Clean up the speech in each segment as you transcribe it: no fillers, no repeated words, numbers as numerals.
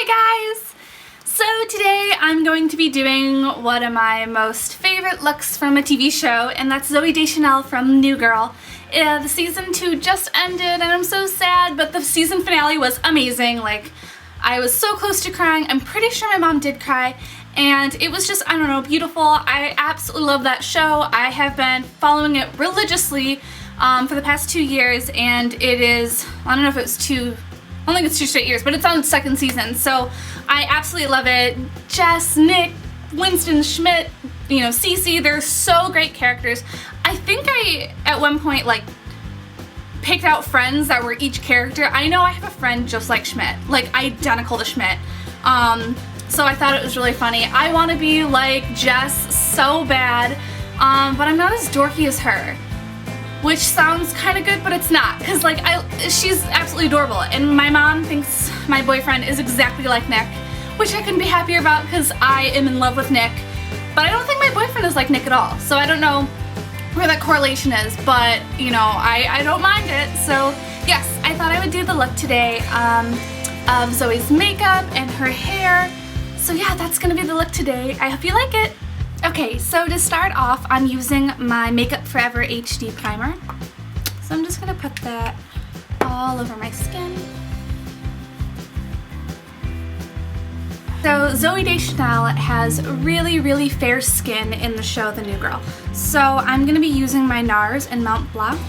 Hi guys! So today I'm going to be doing one of my most favorite looks from a TV show, and that's Zooey Deschanel from New Girl. The season 2 just ended and I'm so sad, but the season finale was amazing. Like, I was so close to crying. I'm pretty sure my mom did cry, and it was just, I don't know, beautiful. I absolutely love that show. I have been following it religiously for the past 2 years, and it is, I don't know if it was I don't think it's 2 straight years, but it's on its 2nd season, so I absolutely love it. Jess, Nick, Winston, Schmidt, you know, Cece, they're so great characters. I think I, at one point, like, picked out friends that were each character. I know I have a friend just like Schmidt, like identical to Schmidt. So I thought it was really funny. I want to be like Jess so bad, but I'm not as dorky as her. Which sounds kind of good, but it's not, because like she's absolutely adorable, and my mom thinks my boyfriend is exactly like Nick, which I couldn't be happier about because I am in love with Nick, but I don't think my boyfriend is like Nick at all, so I don't know where that correlation is, but you know, I don't mind it. So yes, I thought I would do the look today of Zoe's makeup and her hair. So yeah, that's gonna be the look today. I hope you like it. Okay, so to start off, I'm using my Makeup Forever HD primer. So I'm just gonna put that all over my skin. So Zooey Deschanel has really fair skin in the show The New Girl. So I'm gonna be using my NARS in Mont Blanc,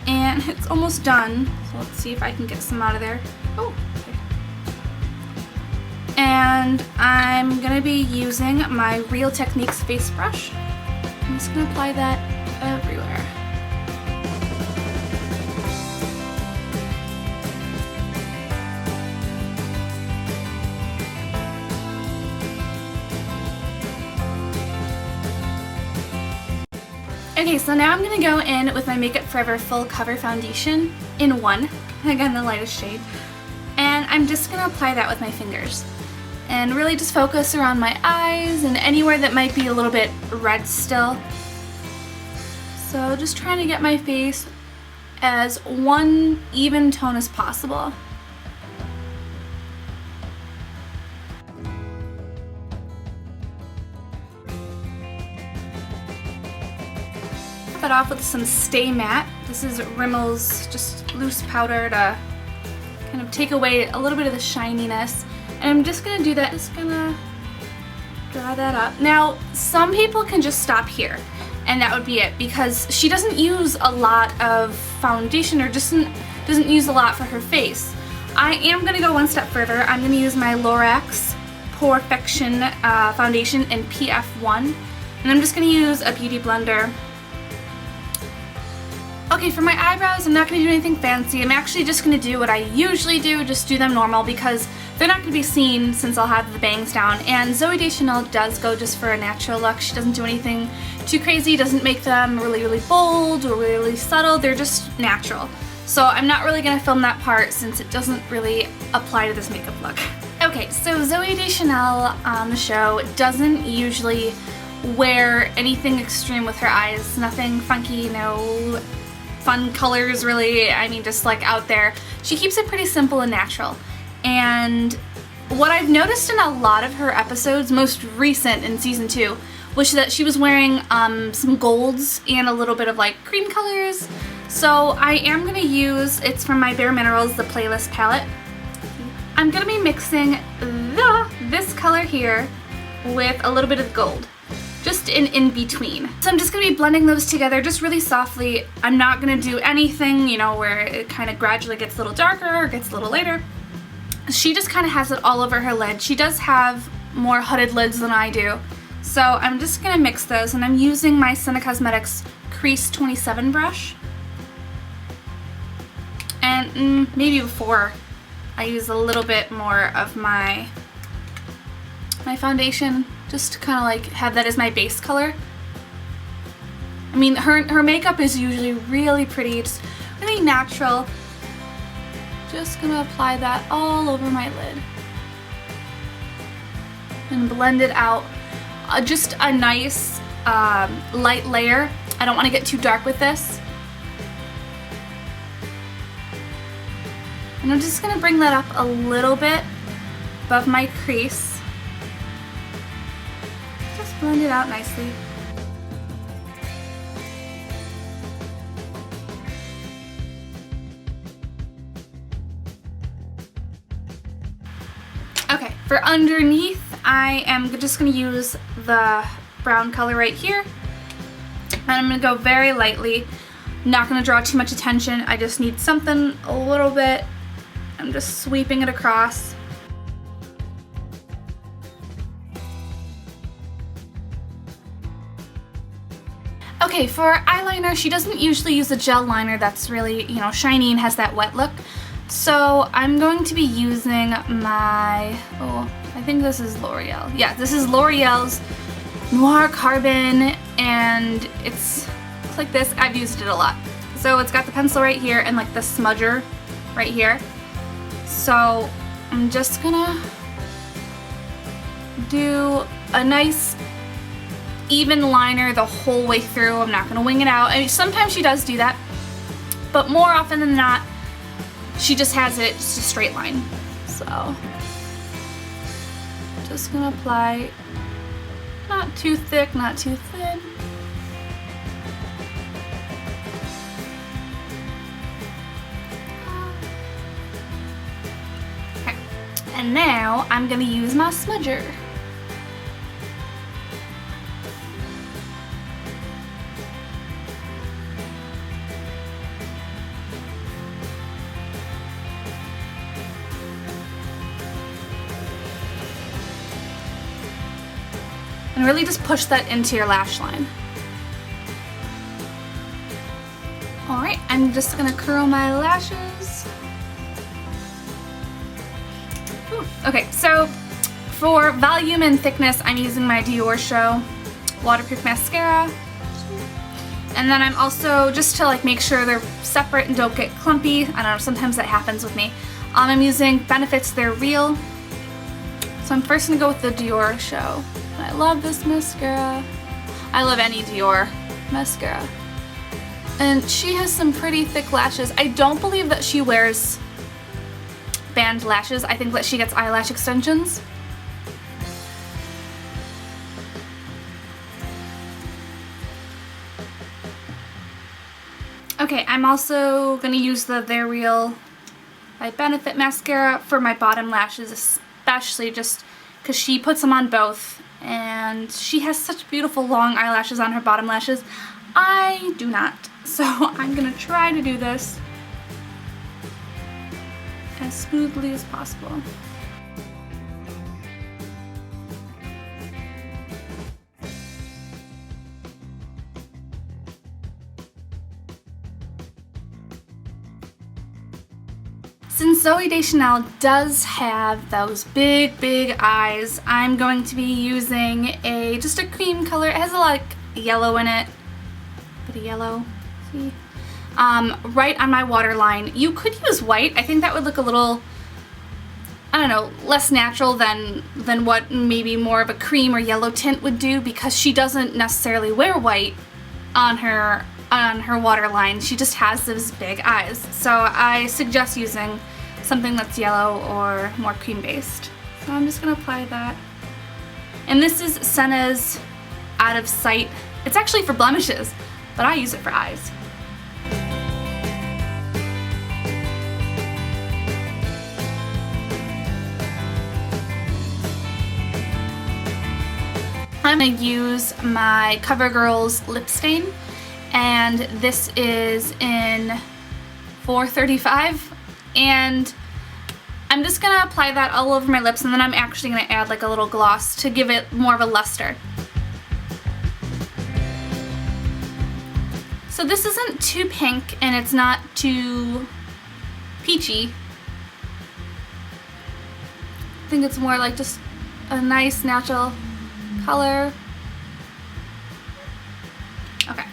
and it's almost done. So let's see if I can get some out of there. Oh. And I'm going to be using my Real Techniques face brush. I'm just going to apply that everywhere. Okay, so now I'm going to go in with my Makeup Forever Full Cover Foundation in 1, again the lightest shade, and I'm just going to apply that with my fingers. And really just focus around my eyes and anywhere that might be a little bit red still. So just trying to get my face as one even tone as possible. Top it off with some Stay Matte. This is Rimmel's just loose powder to kind of take away a little bit of the shininess. And I'm just gonna do that, just gonna draw that up. Now, some people can just stop here, and that would be it, because she doesn't use a lot of foundation, or just doesn't use a lot for her face. I am gonna go one step further. I'm gonna use my Lorax Perfection foundation in PF1, and I'm just gonna use a beauty blender. Okay, for my eyebrows, I'm not gonna do anything fancy. I'm actually just gonna do what I usually do, just do them normal, because they're not going to be seen since I'll have the bangs down. And Zooey Deschanel does go just for a natural look. She doesn't do anything too crazy, doesn't make them really bold or really subtle. They're just natural. So I'm not really going to film that part since it doesn't really apply to this makeup look. Okay, so Zooey Deschanel on the show doesn't usually wear anything extreme with her eyes. Nothing funky, no fun colors really. I mean, just like out there. She keeps it pretty simple and natural. And what I've noticed in a lot of her episodes, most recent in season 2, was that she was wearing some golds and a little bit of like cream colors. So I am going to use, it's from my Bare Minerals, the Playlist palette. I'm going to be mixing this color here with a little bit of gold, just in between. So I'm just going to be blending those together just really softly. I'm not going to do anything, you know, where it kind of gradually gets a little darker or gets a little lighter. She just kind of has it all over her lid. She does have more hooded lids than I do. So I'm just going to mix those, and I'm using my Senna Cosmetics Crease 27 brush. And maybe before I use a little bit more of my foundation, just to kind of like have that as my base color. I mean, her makeup is usually really pretty, it's really natural. Just gonna apply that all over my lid and blend it out. Just a nice light layer. I don't want to get too dark with this. And I'm just going to bring that up a little bit above my crease. Just blend it out nicely. Okay, for underneath, I am just going to use the brown color right here. And I'm going to go very lightly. Not going to draw too much attention. I just need something a little bit. I'm just sweeping it across. Okay, for eyeliner, she doesn't usually use a gel liner that's really, you know, shiny and has that wet look. So I'm going to be using my, I think this is L'Oreal. Yeah, this is L'Oreal's Noir Carbon, and it's like this. I've used it a lot. So it's got the pencil right here and like the smudger right here. So I'm just gonna do a nice even liner the whole way through. I'm not gonna wing it out. I mean, sometimes she does do that, but more often than not, she just has it just a straight line. So just gonna apply, not too thick, not too thin. Okay, and now I'm gonna use my smudger. And really just push that into your lash line. Alright, I'm just gonna curl my lashes. Ooh. Okay, so for volume and thickness, I'm using my Dior Show waterproof mascara. And then I'm also, just to like make sure they're separate and don't get clumpy, I don't know, sometimes that happens with me, I'm using Benefit's They're Real. So I'm first gonna go with the Dior Show. I love this mascara. I love any Dior mascara. And she has some pretty thick lashes. I don't believe that she wears band lashes. I think that she gets eyelash extensions. Okay, I'm also gonna use the They're Real by Benefit mascara for my bottom lashes, especially just because she puts them on both. And she has such beautiful long eyelashes on her bottom lashes. I do not. So I'm gonna try to do this as smoothly as possible. Since Zooey Deschanel does have those big, big eyes, I'm going to be using just a cream color. It has a lot of yellow in it. Bit of yellow, see? Right on my waterline. You could use white. I think that would look a little, I don't know, less natural than what maybe more of a cream or yellow tint would do, because she doesn't necessarily wear white on her waterline. She just has those big eyes. So I suggest using something that's yellow or more cream based. So I'm just gonna apply that. And this is Senna's Out of Sight. It's actually for blemishes, but I use it for eyes. I'm gonna use my CoverGirl's lip stain, and this is in 435, and I'm just gonna apply that all over my lips, and then I'm actually gonna add like a little gloss to give it more of a luster. So this isn't too pink and it's not too peachy. I think it's more like just a nice natural color. Okay.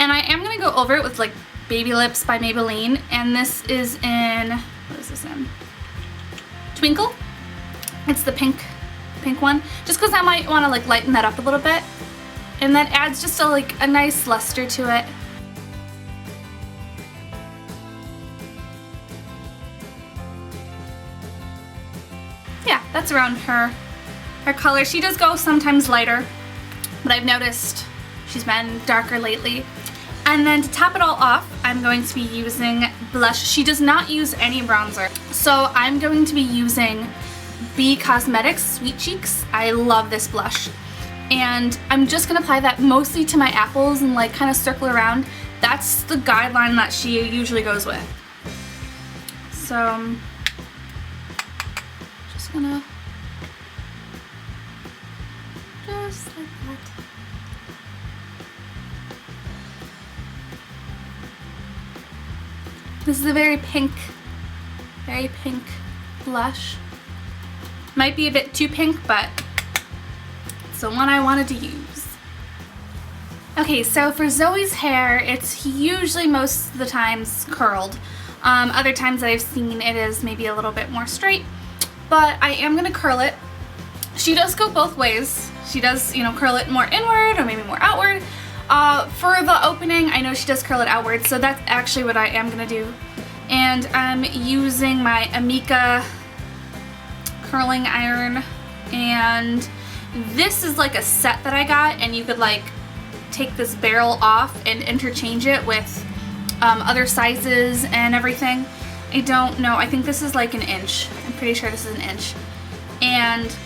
And I am gonna go over it with like Baby Lips by Maybelline, and this is in, what is this in? Twinkle. It's the pink one, just because I might want to like lighten that up a little bit, and that adds just a nice luster to it. yeah, that's around her color. She does go sometimes lighter, but I've noticed she's been darker lately. And then to top it all off, I'm going to be using blush. She does not use any bronzer, so I'm going to be using B Cosmetics Sweet Cheeks. I love this blush. And I'm just gonna apply that mostly to my apples and like kind of circle around. That's the guideline that she usually goes with. So I'm just gonna, just like that. This is a very pink blush. Might be a bit too pink, but it's the one I wanted to use. Okay, so for Zoe's hair, it's usually most of the times curled. Other times that I've seen it is maybe a little bit more straight, but I am gonna curl it. She does go both ways. She does, you know, curl it more inward or maybe more outward. For the opening, I know she does curl it outward, so that's actually what I am gonna do. And I'm using my Amika curling iron, and this is like a set that I got, and you could like take this barrel off and interchange it with other sizes and everything. I don't know, I think this is like an inch. I'm pretty sure this is an inch. And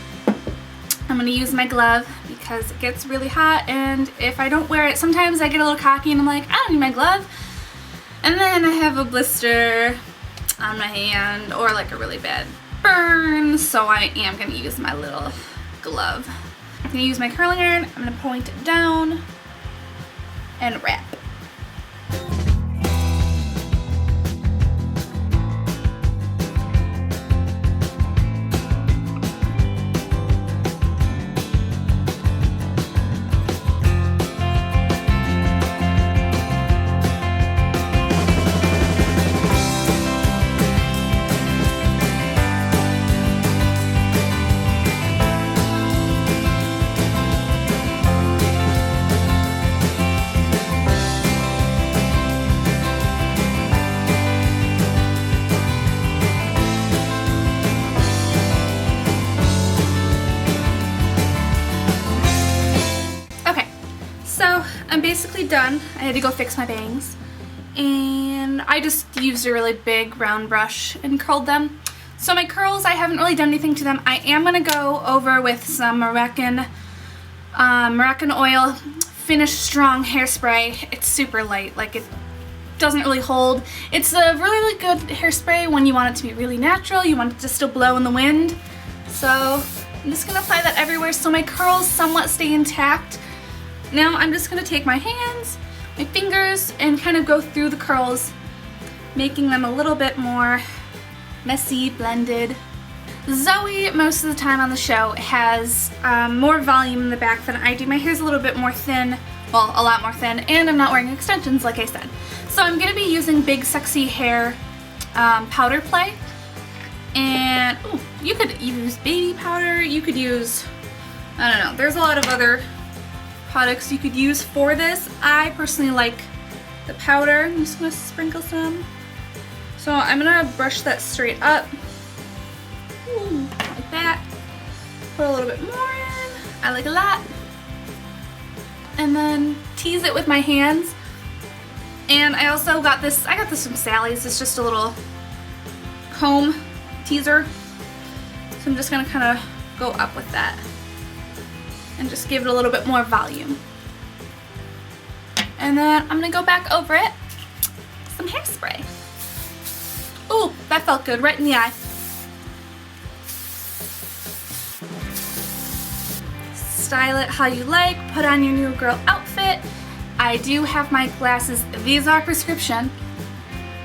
I'm gonna use my glove because it gets really hot, and if I don't wear it, sometimes I get a little cocky and I'm like, I don't need my glove. And then I have a blister on my hand or like a really bad burn, so I am gonna use my little glove. I'm gonna use my curling iron, I'm gonna point it down and wrap. I'm basically done. I had to go fix my bangs, and I just used a really big round brush and curled them. So my curls, I haven't really done anything to them. I am gonna go over with some Moroccan oil Finish Strong hairspray. It's super light, like it doesn't really hold. It's a really good hairspray when you want it to be really natural, you want it to still blow in the wind. So I'm just gonna apply that everywhere so my curls somewhat stay intact. Now I'm just gonna take my hands, my fingers, and kind of go through the curls, making them a little bit more messy, blended. Zoe, most of the time on the show, has more volume in the back than I do. My hair's a little bit more thin, well, a lot more thin, and I'm not wearing extensions like I said. So I'm gonna be using Big Sexy Hair powder play. And ooh, you could use baby powder, you could use, I don't know, there's a lot of other products you could use for this. I personally like the powder. I'm just gonna sprinkle some. So I'm gonna brush that straight up. Ooh, like that. Put a little bit more in. I like a lot. And then tease it with my hands. And I also got this, I got this from Sally's. It's just a little comb teaser. So I'm just gonna kind of go up with that and just give it a little bit more volume. And then I'm gonna go back over it with some hairspray. Ooh, that felt good, right in the eye. Style it how you like, put on your new girl outfit. I do have my glasses, these are prescription,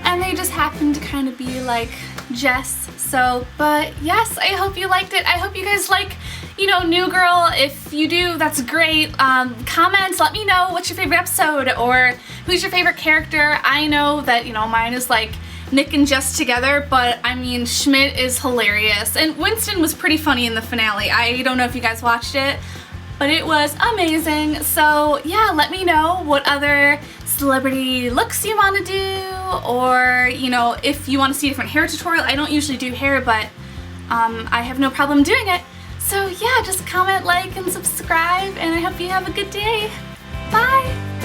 and they just happen to kind of be like Jess. So, but yes, I hope you liked it. I hope you guys like, you know, New Girl. If you do, that's great. Comments, let me know what's your favorite episode or who's your favorite character. I know that, you know, mine is like Nick and Jess together, but I mean, Schmidt is hilarious. And Winston was pretty funny in the finale. I don't know if you guys watched it, but it was amazing. So yeah, let me know what other celebrity looks you want to do, or you know, if you want to see a different hair tutorial. I don't usually do hair, but I have no problem doing it. So yeah, just comment, like, and subscribe, and I hope you have a good day. Bye!